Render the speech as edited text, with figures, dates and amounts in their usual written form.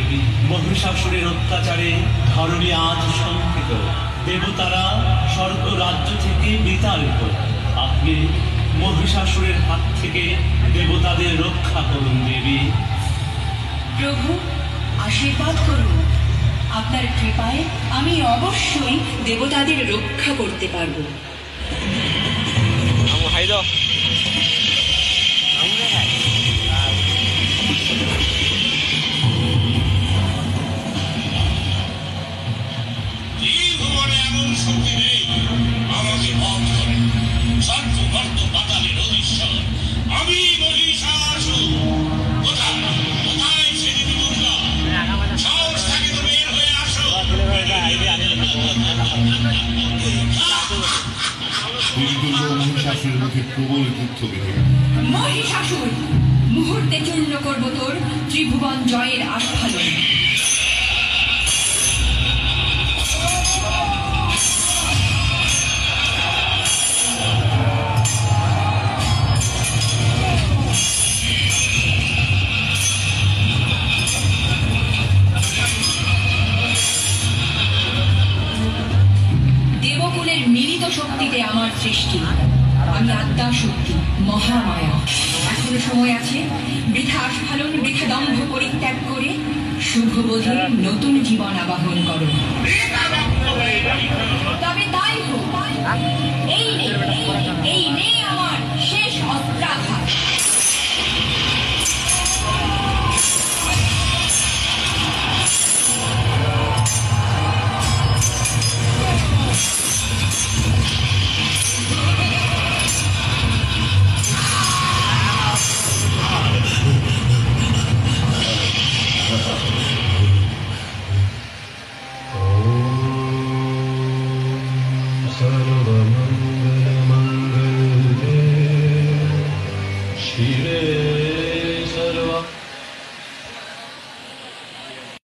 দেবী। মহিষাসুরের অত্যাচারে ধরণী আজ শঙ্কিত, দেবতারা স্বর্গ রাজ্য থেকে বিতাড়িত। আপনি মহিষাসুরের হাত থেকে দেবতাদের রক্ষা করুন দেবী। প্রভু, আশীর্বাদ করুন। আপনার কৃপায় আমি অবশ্যই দেবতাদের রক্ষা করতে পারবো। এমন শক্তি নেই আমাকে ভয় করে। স্বর্গ গর্ত পাতালের অধীশ্বর আমি মহিষাসুর। কোথায় কোথায় সে দেবী দুর্গা? সাহস থাকে তো বের হয়ে আসো। মহিষাসুরের মুখে প্রবল যুদ্ধ বেড়ে গেল। মহিষাসুর, মুহূর্তে চূর্ণ করব তোর ত্রিভুবন জয়ের আস্ফালন। দেবকুলের মিলিত শক্তিতে আমার সৃষ্টি। আমি আদ্যা শক্তি, মহামায়া। এখনো সময় আছে, বৃথা আস্ফালন, বৃথা দম্ভ পরিত্যাগ করে শুভবোধের নতুন জীবন আবাহন করো। তবে তাই হোক, এই নে আমার শেষ অস্ত্রাঘাত। सर्वमंगल मंगल शिवे